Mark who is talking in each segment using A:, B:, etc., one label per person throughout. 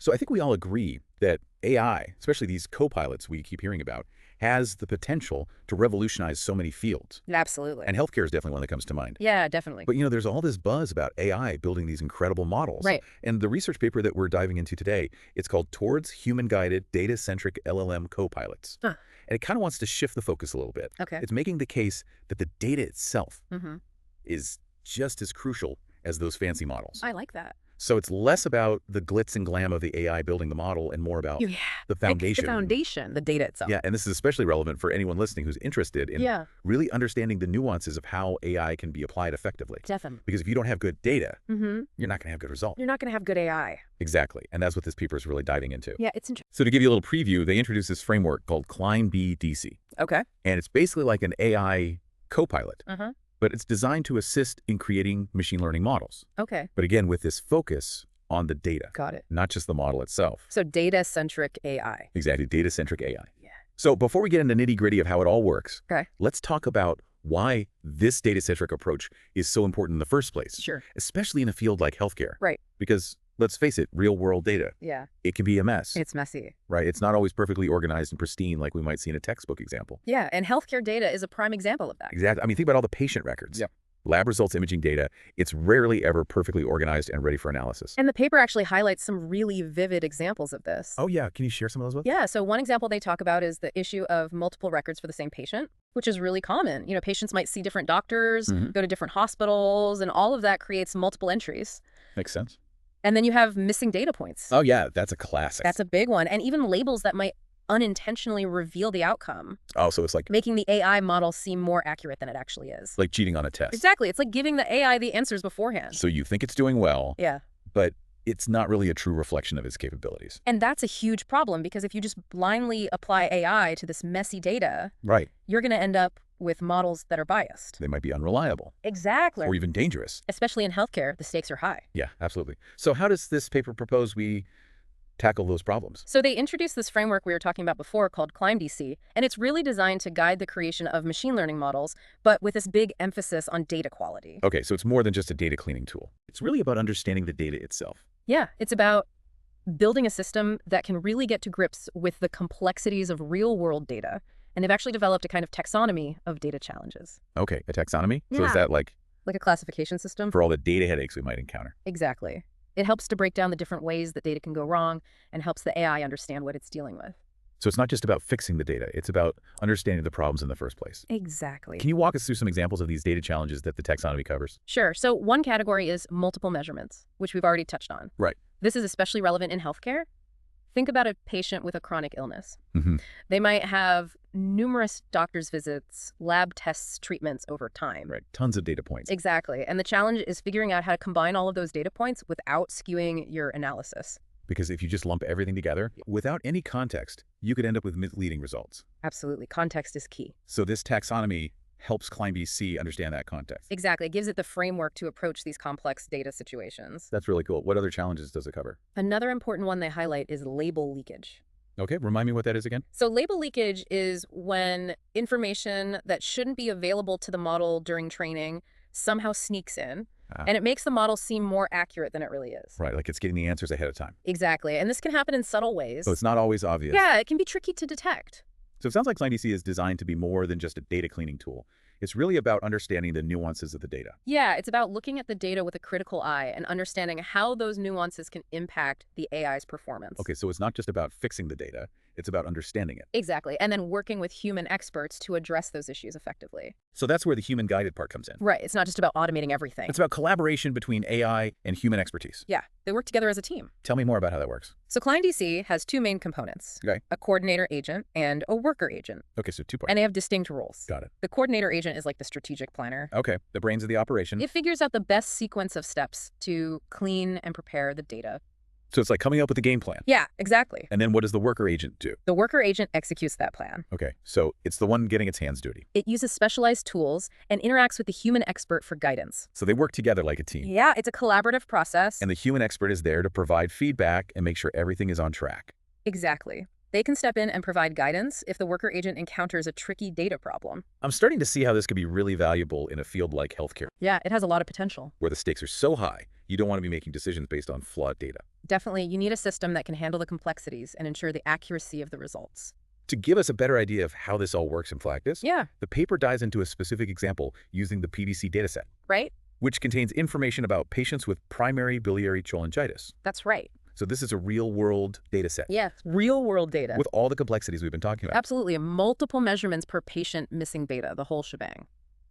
A: So I think we all agree that AI, especially these co-pilots we keep hearing about, has the potential to revolutionize so many fields.
B: Absolutely.
A: And healthcare is definitely one that comes to mind.
B: Yeah, definitely.
A: But, there's all this buzz about AI building these incredible models.
B: Right.
A: And the research paper that we're diving into today, it's called Towards Human-Guided Data-Centric LLM Co-Pilots.
B: Huh.
A: And it kind of wants to shift the focus a little bit.
B: Okay.
A: It's making the case that the data itself is just as crucial as those fancy models.
B: I like that.
A: So it's less about the glitz and glam of the AI building the model and more about the foundation.
B: The foundation, the data itself.
A: Yeah, and this is especially relevant for anyone listening who's interested in really understanding the nuances of how AI can be applied effectively.
B: Definitely.
A: Because if you don't have good data, you're not going to have good results.
B: You're not going to have good AI.
A: Exactly, and that's what this paper is really diving into.
B: Yeah, it's interesting.
A: So to give you a little preview, they introduced this framework called CliMB-DC.
B: Okay.
A: And it's basically like an AI co-pilot. But it's designed to assist in creating machine learning models.
B: Okay.
A: But again, with this focus on the data.
B: Got it.
A: Not just the model itself.
B: So data-centric AI.
A: Exactly, data-centric AI.
B: Yeah.
A: So before we get into nitty-gritty of how it all works,
B: okay,
A: let's talk about why this data-centric approach is so important in the first place.
B: Sure.
A: Especially in a field like healthcare.
B: Right.
A: Because let's face it, real-world data.
B: Yeah.
A: It can be a mess.
B: It's messy.
A: Right. It's not always perfectly organized and pristine like we might see in a textbook example.
B: Yeah, and healthcare data is a prime example of that.
A: Exactly. I mean, think about all the patient records.
B: Yeah.
A: Lab results, imaging data, it's rarely ever perfectly organized and ready for analysis.
B: And the paper actually highlights some really vivid examples of this.
A: Oh, yeah. Can you share some of those with us?
B: Yeah. So one example they talk about is the issue of multiple records for the same patient, which is really common. Patients might see different doctors, go to different hospitals, and all of that creates multiple entries.
A: Makes sense.
B: And then you have missing data points.
A: Oh, yeah. That's a classic.
B: That's a big one. And even labels that might unintentionally reveal the outcome.
A: Oh, so it's like
B: making the AI model seem more accurate than it actually is.
A: Like cheating on a test.
B: Exactly. It's like giving the AI the answers beforehand.
A: So you think it's doing well,
B: yeah,
A: but it's not really a true reflection of its capabilities.
B: And that's a huge problem because if you just blindly apply AI to this messy data,
A: right,
B: you're going to end up with models that are biased.
A: They might be unreliable.
B: Exactly.
A: Or even dangerous.
B: Especially in healthcare, the stakes are high.
A: Yeah, absolutely. So how does this paper propose we tackle those problems?
B: So they introduced this framework we were talking about before called CliMB-DC, and it's really designed to guide the creation of machine learning models, but with this big emphasis on data quality.
A: Okay, so it's more than just a data cleaning tool. It's really about understanding the data itself.
B: Yeah, it's about building a system that can really get to grips with the complexities of real-world data. And they've actually developed a kind of taxonomy of data challenges.
A: Okay, a taxonomy?
B: Yeah.
A: So is that like
B: a classification system?
A: For all the data headaches we might encounter.
B: Exactly. It helps to break down the different ways that data can go wrong and helps the AI understand what it's dealing with.
A: So it's not just about fixing the data, it's about understanding the problems in the first place.
B: Exactly.
A: Can you walk us through some examples of these data challenges that the taxonomy covers?
B: Sure. So one category is multiple measurements, which we've already touched on.
A: Right.
B: This is especially relevant in healthcare. Think about a patient with a chronic illness.
A: Mm-hmm.
B: They might have numerous doctor's visits, lab tests, treatments over time.
A: Right. Tons of data points.
B: Exactly. And the challenge is figuring out how to combine all of those data points without skewing your analysis.
A: Because if you just lump everything together, without any context, you could end up with misleading results.
B: Absolutely. Context is key.
A: So this taxonomy helps CliMB-DC understand that context.
B: Exactly. It gives it the framework to approach these complex data situations.
A: That's really cool. What other challenges does it cover?
B: Another important one they highlight is label leakage.
A: Okay, remind me what that is again.
B: So label leakage is when information that shouldn't be available to the model during training somehow sneaks in, and it makes the model seem more accurate than it really is.
A: Right, like it's getting the answers ahead of time.
B: Exactly. And this can happen in subtle ways.
A: So it's not always obvious.
B: Yeah, it can be tricky to detect.
A: So it sounds like CliMB-DC is designed to be more than just a data cleaning tool. It's really about understanding the nuances of the data.
B: Yeah, it's about looking at the data with a critical eye and understanding how those nuances can impact the AI's performance.
A: Okay, so it's not just about fixing the data, it's about understanding it.
B: Exactly, and then working with human experts to address those issues effectively.
A: So that's where the human-guided part comes in.
B: Right, it's not just about automating everything.
A: It's about collaboration between AI and human expertise.
B: Yeah, they work together as a team.
A: Tell me more about how that works.
B: So CliMB-DC has two main components,
A: okay,
B: a coordinator agent and a worker agent.
A: Okay, so two parts.
B: And they have distinct roles.
A: Got it.
B: The coordinator agent is like the strategic planner.
A: Okay, the brains of the operation.
B: It figures out the best sequence of steps to clean and prepare the data.
A: So it's like coming up with a game plan.
B: Yeah, exactly.
A: And then what does the worker agent do?
B: The worker agent executes that plan.
A: Okay, so it's the one getting its hands dirty.
B: It uses specialized tools and interacts with the human expert for guidance.
A: So they work together like a team.
B: Yeah, it's a collaborative process.
A: And the human expert is there to provide feedback and make sure everything is on track.
B: Exactly. They can step in and provide guidance if the worker agent encounters a tricky data problem.
A: I'm starting to see how this could be really valuable in a field like healthcare.
B: Yeah, it has a lot of potential.
A: Where the stakes are so high, You don't want to be making decisions based on flawed data.
B: Definitely, you need a system that can handle the complexities and ensure the accuracy of the results.
A: To give us a better idea of how this all works in practice,
B: Yeah,
A: the paper dives into a specific example using the PBC dataset,
B: right?
A: which contains information about patients with primary biliary cholangitis.
B: That's right.
A: So this is a real-world dataset
B: Yeah, real-world data.
A: with all the complexities we've been talking about.
B: Absolutely, multiple measurements per patient missing beta, the whole shebang.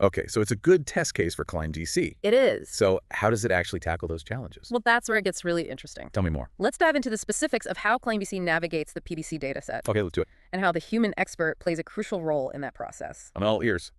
A: Okay, so it's a good test case for CliMB-DC.
B: It is.
A: So how does it actually tackle those challenges?
B: Well, that's where it gets really interesting.
A: Tell me more.
B: Let's dive into the specifics of how CliMB-DC navigates the PBC dataset
A: Okay, let's do it.
B: and how the human expert plays a crucial role in that process.
A: I'm all ears.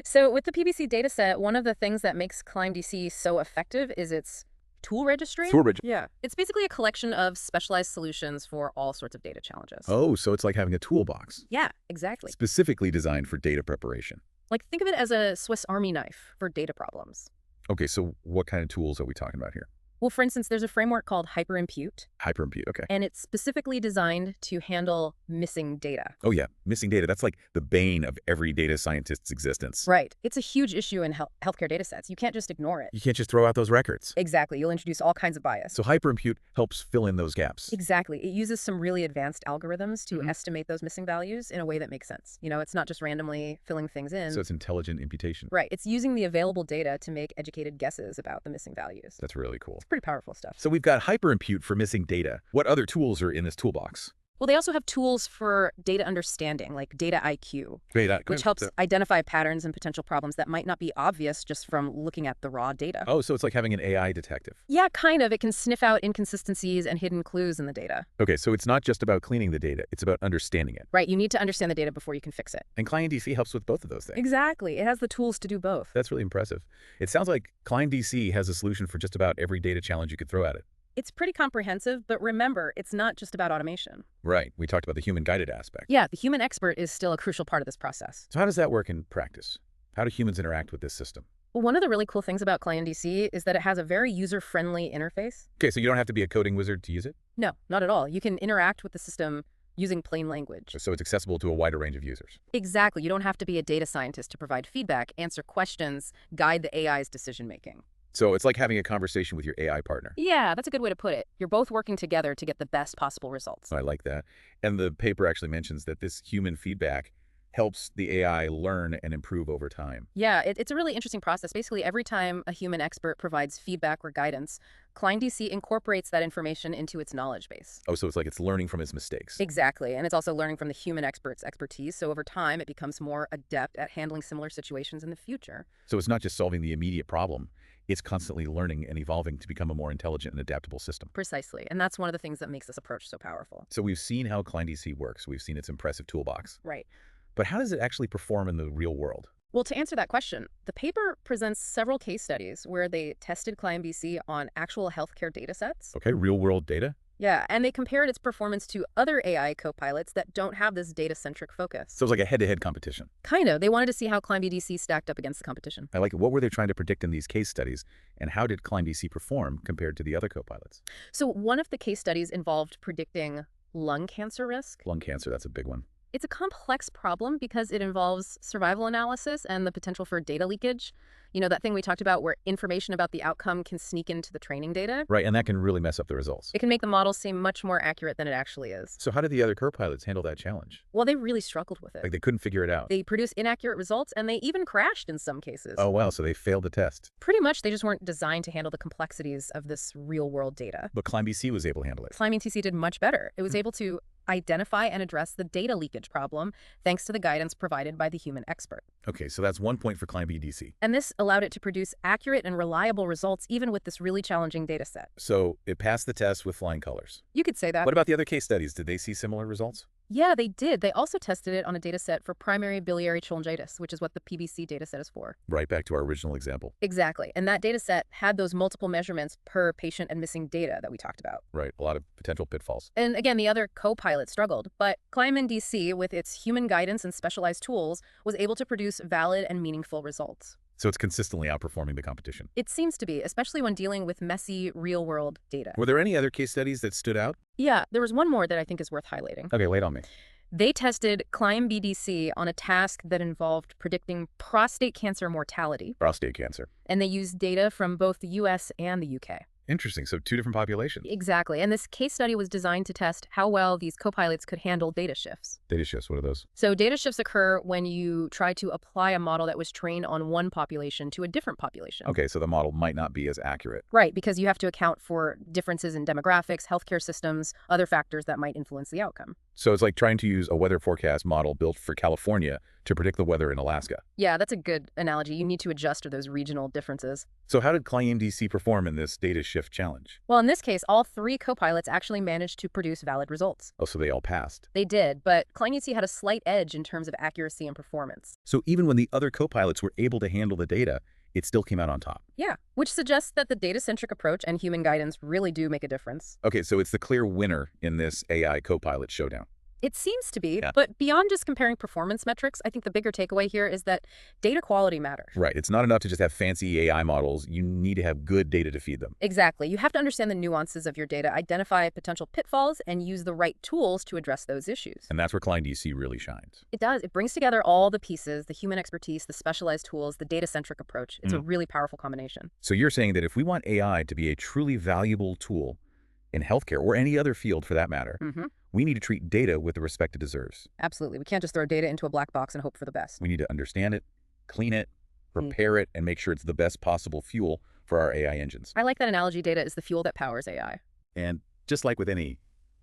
B: So with the PBC dataset, one of the things that makes CliMB-DC so effective is its tool registry. Yeah. It's basically a collection of specialized solutions for all sorts of data challenges.
A: Oh, so it's like having a toolbox,
B: Yeah, exactly.
A: specifically designed for data preparation.
B: Like, think of it as a Swiss Army knife for data problems.
A: Okay, so what kind of tools are we talking about here?
B: Well, for instance, there's a framework called hyperimpute,
A: Hyperimpute, okay.
B: and it's specifically designed to handle missing data.
A: Oh yeah, missing data. That's like the bane of every data scientist's existence.
B: Right. It's a huge issue in healthcare data sets. You can't just ignore it.
A: You can't just throw out those records.
B: Exactly. You'll introduce all kinds of bias.
A: So hyperimpute helps fill in those gaps.
B: Exactly. It uses some really advanced algorithms to
A: Mhm.
B: estimate those missing values in a way that makes sense. You know, it's not just randomly filling things in.
A: So it's intelligent imputation.
B: Right. It's using the available data to make educated guesses about the missing values.
A: That's really cool.
B: Pretty powerful stuff.
A: So we've got hyperimpute for missing data. What other tools are in this toolbox?
B: Well, they also have tools for data understanding, like data IQ,
A: Great.
B: which helps identify patterns and potential problems that might not be obvious just from looking at the raw data.
A: Oh, so it's like having an AI detective.
B: Yeah, kind of. It can sniff out inconsistencies and hidden clues in the data.
A: Okay, so it's not just about cleaning the data, it's about understanding it.
B: Right. You need to understand the data before you can fix it.
A: And CliMB-DC helps with both of those things.
B: Exactly. It has the tools to do both.
A: That's really impressive. It sounds like CliMB-DC has a solution for just about every data challenge you could throw at it.
B: It's pretty comprehensive, but remember, it's not just about automation.
A: Right. We talked about the human-guided aspect.
B: Yeah, the human expert is still a crucial part of this process.
A: So how does that work in practice? How do humans interact with this system?
B: Well, one of the really cool things about CliMB-DC is that it has a very user-friendly interface.
A: Okay, so you don't have to be a coding wizard to use it?
B: No, not at all. You can interact with the system using plain language.
A: So it's accessible to a wider range of users.
B: Exactly. You don't have to be a data scientist to provide feedback, answer questions, guide the AI's decision-making.
A: So it's like having a conversation with your AI partner.
B: Yeah, that's a good way to put it. You're both working together to get the best possible results.
A: I like that. And the paper actually mentions that this human feedback helps the AI learn and improve over time.
B: Yeah, it's a really interesting process. Basically, every time a human expert provides feedback or guidance, CliMB-DC incorporates that information into its knowledge base.
A: Oh, so it's like it's learning from its mistakes.
B: Exactly, and it's also learning from the human expert's expertise, so over time it becomes more adept at handling similar situations in the future.
A: So it's not just solving the immediate problem, it's constantly learning and evolving to become a more intelligent and adaptable system.
B: Precisely, and that's one of the things that makes this approach so powerful.
A: So we've seen how CliMB-DC works. We've seen its impressive toolbox.
B: Right.
A: But how does it actually perform in the real world?
B: Well, to answer that question, the paper presents several case studies where they tested CliMB-DC on actual healthcare data sets.
A: Okay, real-world data?
B: Yeah, and they compared its performance to other AI copilots that don't have this data-centric focus.
A: So it's like a head-to-head competition.
B: Kind of. They wanted to see how CliMB-DC stacked up against the competition.
A: I like it. What were they trying to predict in these case studies, and how did CliMB-DC perform compared to the other copilots?
B: So one of the case studies involved predicting lung cancer risk.
A: Lung cancer, that's a big one.
B: It's a complex problem because it involves survival analysis and the potential for data leakage. You know, that thing we talked about where information about the outcome can sneak into the training data.
A: Right, and that can really mess up the results.
B: It can make the model seem much more accurate than it actually is.
A: So how did the other co-pilots handle that challenge?
B: Well, they really struggled with it.
A: Like they couldn't figure it out?
B: They produced inaccurate results, and they even crashed in some cases.
A: Oh, wow, so they failed the test.
B: Pretty much, they just weren't designed to handle the complexities of this real-world data.
A: But CliMB-DC was able to handle it.
B: CliMB-DC did much better. It was able to identify and address the data leakage problem thanks to the guidance provided by the human expert.
A: Okay, so that's 1 point for CliMB-DC.
B: And this allowed it to produce accurate and reliable results even with this really challenging data set.
A: So it passed the test with flying colors.
B: You could say that.
A: What about the other case studies? Did they see similar results?
B: Yeah, they did. They also tested it on a data set for primary biliary cholangitis, which is what the PBC data set is for.
A: Right back to our original example.
B: Exactly. And that data set had those multiple measurements per patient and missing data that we talked about.
A: Right, a lot of potential pitfalls.
B: And again, the other co-pilot struggled, but CliMB-DC, with its human guidance and specialized tools, was able to produce valid and meaningful results.
A: So it's consistently outperforming the competition.
B: It seems to be, especially when dealing with messy, real-world data.
A: Were there any other case studies that stood out?
B: Yeah, there was one more that I think is worth highlighting.
A: Okay, lay it on me.
B: They tested CliMB-DC on a task that involved predicting prostate cancer mortality.
A: Prostate cancer.
B: And they used data from both the US and the UK.
A: Interesting. So two different populations.
B: Exactly. And this case study was designed to test how well these copilots could handle data shifts.
A: Data shifts, what are those?
B: So data shifts occur when you try to apply a model that was trained on one population to a different population.
A: Okay, so the model might not be as accurate.
B: Right, because you have to account for differences in demographics, healthcare systems, other factors that might influence the outcome.
A: So it's like trying to use a weather forecast model built for California to predict the weather in Alaska.
B: Yeah, that's a good analogy. You need to adjust to those regional differences.
A: So how did CliMB-DC perform in this data shift challenge?
B: Well, in this case, all three copilots actually managed to produce valid results.
A: Oh, so they all passed.
B: They did, but CliMB-DC had a slight edge in terms of accuracy and performance.
A: So even when the other copilots were able to handle the data, it still came out on top.
B: Yeah, which suggests that the data-centric approach and human guidance really do make a difference.
A: Okay, so it's the clear winner in this AI copilot showdown.
B: It seems to be,
A: Yeah.
B: but beyond just comparing performance metrics, I think the bigger takeaway here is that data quality matters.
A: Right. It's not enough to just have fancy AI models. You need to have good data to feed them.
B: Exactly. You have to understand the nuances of your data, identify potential pitfalls, and use the right tools to address those issues.
A: And that's where CliMB-DC really shines.
B: It does. It brings together all the pieces, the human expertise, the specialized tools, the data-centric approach. It's a really powerful combination.
A: So you're saying that if we want AI to be a truly valuable tool in healthcare or any other field for that matter, we need to treat data with the respect it deserves.
B: Absolutely. We can't just throw data into a black box and hope for the best.
A: We need to understand it, clean it, prepare it, and make sure it's the best possible fuel for our AI engines.
B: I like that analogy. Data is the fuel that powers AI.
A: And just like with any,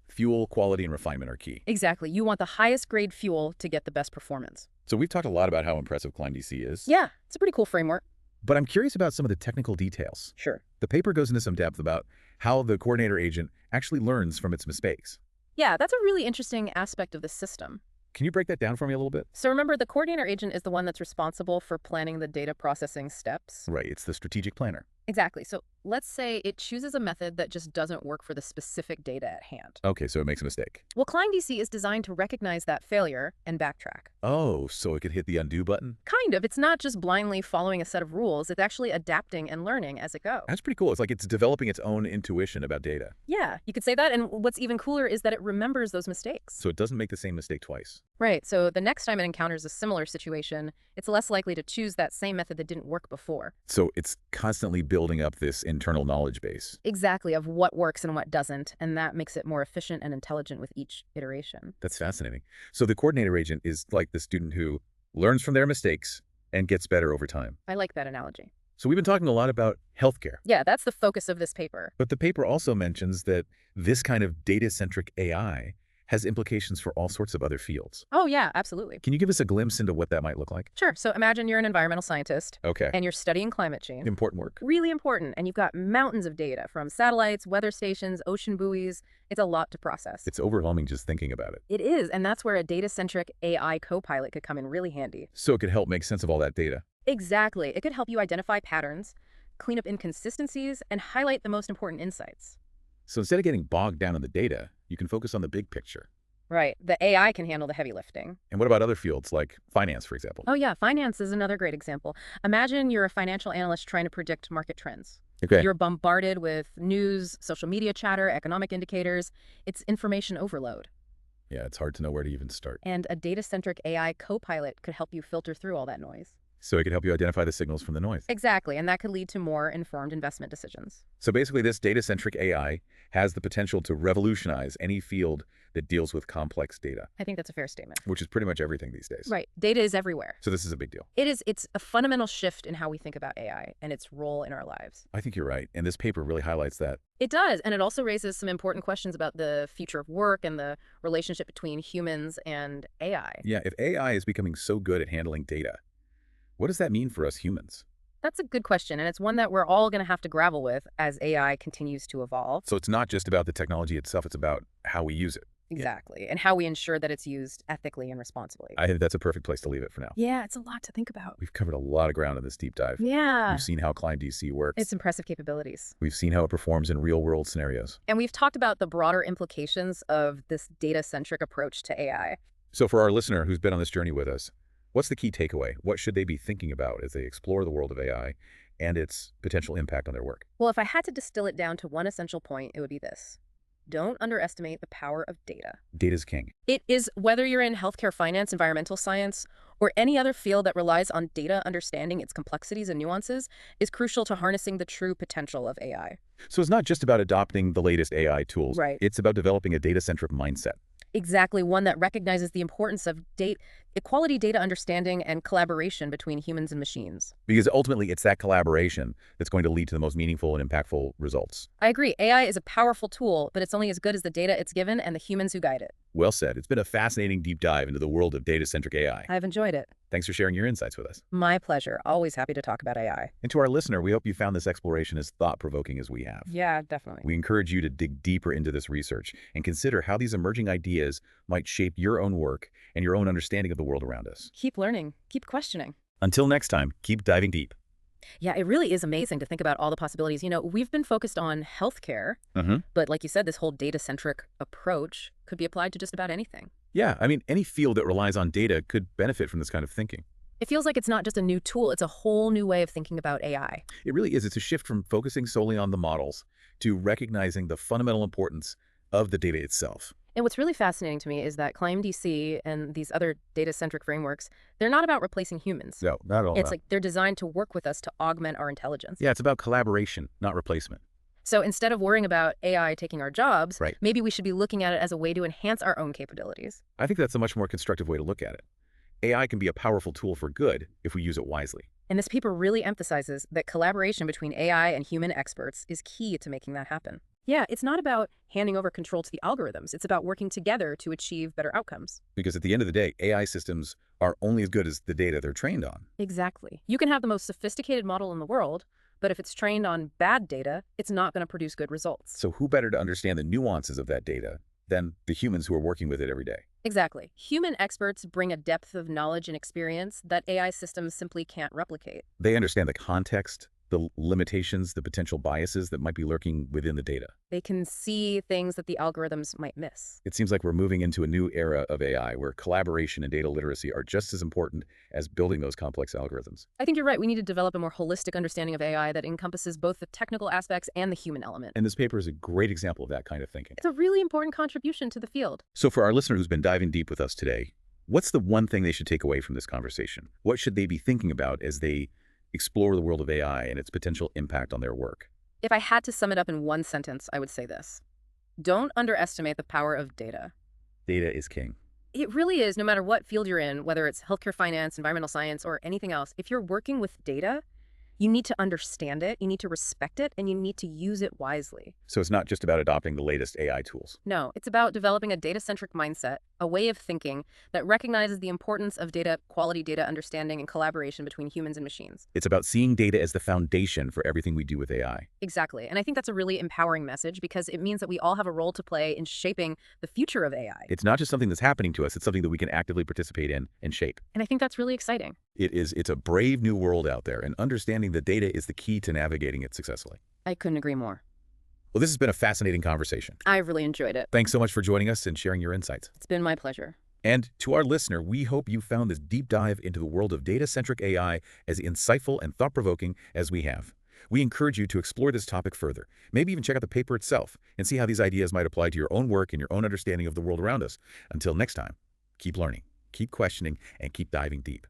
A: fuel, quality, and refinement are key.
B: Exactly. You want the highest grade fuel to get the best performance.
A: So we've talked a lot about how impressive CliMB-DC is.
B: Yeah, it's a pretty cool framework.
A: But I'm curious about some of the technical details.
B: Sure.
A: The paper goes into some depth about how the coordinator agent actually learns from its mistakes.
B: Yeah, that's a really interesting aspect of the system.
A: Can you break that down for me a little bit?
B: So remember, the coordinator agent is the one that's responsible for planning the data processing steps.
A: Right, it's the strategic planner.
B: Exactly. So let's say it chooses a method that just doesn't work for the specific data at hand.
A: Okay, so it makes a mistake.
B: Well, CliMB-DC is designed to recognize that failure and backtrack.
A: Oh, so it could hit the undo button?
B: Kind of. It's not just blindly following a set of rules. It's actually adapting and learning as it goes.
A: That's pretty cool. It's like it's developing its own intuition about data.
B: Yeah, you could say that. And what's even cooler is that it remembers those mistakes.
A: So it doesn't make the same mistake twice.
B: Right. So the next time it encounters a similar situation, it's less likely to choose that same method that didn't work before.
A: So it's constantly building up this internal knowledge base.
B: Exactly, of what works and what doesn't, and that makes it more efficient and intelligent with each iteration.
A: That's fascinating. So the coordinator agent is like the student who learns from their mistakes and gets better over time.
B: I like that analogy.
A: So we've been talking a lot about healthcare.
B: Yeah, that's the focus of this paper.
A: But the paper also mentions that this kind of data-centric AI has implications for all sorts of other fields.
B: Oh, yeah, absolutely.
A: Can you give us a glimpse into what that might look like?
B: Sure. So imagine you're an environmental scientist.
A: Okay.
B: And you're studying climate change.
A: Important work.
B: Really important. And you've got mountains of data from satellites, weather stations, ocean buoys. It's a lot to process.
A: It's overwhelming just thinking about it.
B: It is. And that's where a data-centric AI copilot could come in really handy.
A: So it could help make sense of all that data.
B: Exactly. It could help you identify patterns, clean up inconsistencies, and highlight the most important insights.
A: So instead of getting bogged down in the data, you can focus on the big picture.
B: Right. The AI can handle the heavy lifting.
A: And what about other fields like finance, for example?
B: Oh, yeah. Finance is another great example. Imagine you're a financial analyst trying to predict market trends.
A: Okay.
B: You're bombarded with news, social media chatter, economic indicators. It's information overload.
A: Yeah, it's hard to know where to even start.
B: And a data-centric AI copilot could help you filter through all that noise.
A: So it could help you identify the signals from the noise.
B: Exactly. And that could lead to more informed investment decisions.
A: So basically, this data-centric AI has the potential to revolutionize any field that deals with complex data.
B: I think that's a fair statement.
A: Which is pretty much everything these days.
B: Right. Data is everywhere.
A: So this is a big deal.
B: It is. It's a fundamental shift in how we think about AI and its role in our lives.
A: I think you're right. And this paper really highlights that.
B: It does. And it also raises some important questions about the future of work and the relationship between humans and AI.
A: Yeah, if AI is becoming so good at handling data, what does that mean for us humans?
B: That's a good question, and it's one that we're all going to have to grapple with as AI continues to evolve.
A: So it's not just about the technology itself, it's about how we use it.
B: Exactly, and how we ensure that it's used ethically and responsibly.
A: I think that's a perfect place to leave it for now.
B: Yeah, it's a lot to think about.
A: We've covered a lot of ground in this deep dive.
B: Yeah.
A: We've seen how CliMB-DC works.
B: Its impressive capabilities.
A: We've seen how it performs in real-world scenarios.
B: And we've talked about the broader implications of this data-centric approach to AI.
A: So for our listener who's been on this journey with us, what's the key takeaway? What should they be thinking about as they explore the world of AI and its potential impact on their work?
B: Well, if I had to distill it down to one essential point, it would be this. Don't underestimate the power of data.
A: Data's king.
B: It is, whether you're in healthcare, finance, environmental science, or any other field that relies on data, understanding its complexities and nuances is crucial to harnessing the true potential of AI.
A: So it's not just about adopting the latest AI tools.
B: Right.
A: It's about developing a data-centric mindset.
B: Exactly, one that recognizes the importance of equality data understanding and collaboration between humans and machines.
A: Because ultimately, it's that collaboration that's going to lead to the most meaningful and impactful results.
B: I agree. AI is a powerful tool, but it's only as good as the data it's given and the humans who guide it.
A: Well said. It's been a fascinating deep dive into the world of data-centric AI.
B: I've enjoyed it.
A: Thanks for sharing your insights with us.
B: My pleasure. Always happy to talk about AI.
A: And to our listener, we hope you found this exploration as thought-provoking as we have.
B: Yeah, definitely.
A: We encourage you to dig deeper into this research and consider how these emerging ideas might shape your own work and your own understanding of the world around us.
B: Keep learning. Keep questioning.
A: Until next time, keep diving deep.
B: Yeah, it really is amazing to think about all the possibilities. We've been focused on healthcare, but like you said, this whole data-centric approach could be applied to just about anything.
A: Yeah, I mean, any field that relies on data could benefit from this kind of thinking.
B: It feels like it's not just a new tool, it's a whole new way of thinking about AI.
A: It really is. It's a shift from focusing solely on the models to recognizing the fundamental importance of the data itself.
B: And what's really fascinating to me is that CliMB-DC and these other data-centric frameworks, they're not about replacing humans.
A: No, not at all.
B: It's like they're designed to work with us to augment our intelligence.
A: Yeah, it's about collaboration, not replacement.
B: So instead of worrying about AI taking our jobs,
A: Right.
B: maybe we should be looking at it as a way to enhance our own capabilities.
A: I think that's a much more constructive way to look at it. AI can be a powerful tool for good if we use it wisely.
B: And this paper really emphasizes that collaboration between AI and human experts is key to making that happen. Yeah, it's not about handing over control to the algorithms. It's about working together to achieve better outcomes.
A: Because at the end of the day, AI systems are only as good as the data they're trained on.
B: Exactly. You can have the most sophisticated model in the world, but if it's trained on bad data, it's not going to produce good results.
A: So who better to understand the nuances of that data than the humans who are working with it every day?
B: Exactly. Human experts bring a depth of knowledge and experience that AI systems simply can't replicate.
A: They understand the context, the limitations, the potential biases that might be lurking within the data.
B: They can see things that the algorithms might miss.
A: It seems like we're moving into a new era of AI where collaboration and data literacy are just as important as building those complex algorithms.
B: I think you're right. We need to develop a more holistic understanding of AI that encompasses both the technical aspects and the human element.
A: And this paper is a great example of that kind of thinking.
B: It's a really important contribution to the field.
A: So for our listener who's been diving deep with us today, what's the one thing they should take away from this conversation? What should they be thinking about as they explore the world of AI and its potential impact on their work?
B: If I had to sum it up in one sentence, I would say this. Don't underestimate the power of data.
A: Data is king.
B: It really is, no matter what field you're in, whether it's healthcare finance, environmental science, or anything else. If you're working with data, you need to understand it, you need to respect it, and you need to use it wisely.
A: So it's not just about adopting the latest AI tools.
B: No, it's about developing a data-centric mindset, a way of thinking that recognizes the importance of quality data understanding and collaboration between humans and machines.
A: It's about seeing data as the foundation for everything we do with AI.
B: Exactly. And I think that's a really empowering message because it means that we all have a role to play in shaping the future of AI.
A: It's not just something that's happening to us, it's something that we can actively participate in and shape.
B: And I think that's really exciting.
A: It's a brave new world out there, and understanding the data is the key to navigating it successfully.
B: I couldn't agree more.
A: Well, this has been a fascinating conversation.
B: I've really enjoyed it.
A: Thanks so much for joining us and sharing your insights.
B: It's been my pleasure.
A: And to our listener, we hope you found this deep dive into the world of data-centric AI as insightful and thought-provoking as we have. We encourage you to explore this topic further, maybe even check out the paper itself and see how these ideas might apply to your own work and your own understanding of the world around us. Until next time, keep learning, keep questioning, and keep diving deep.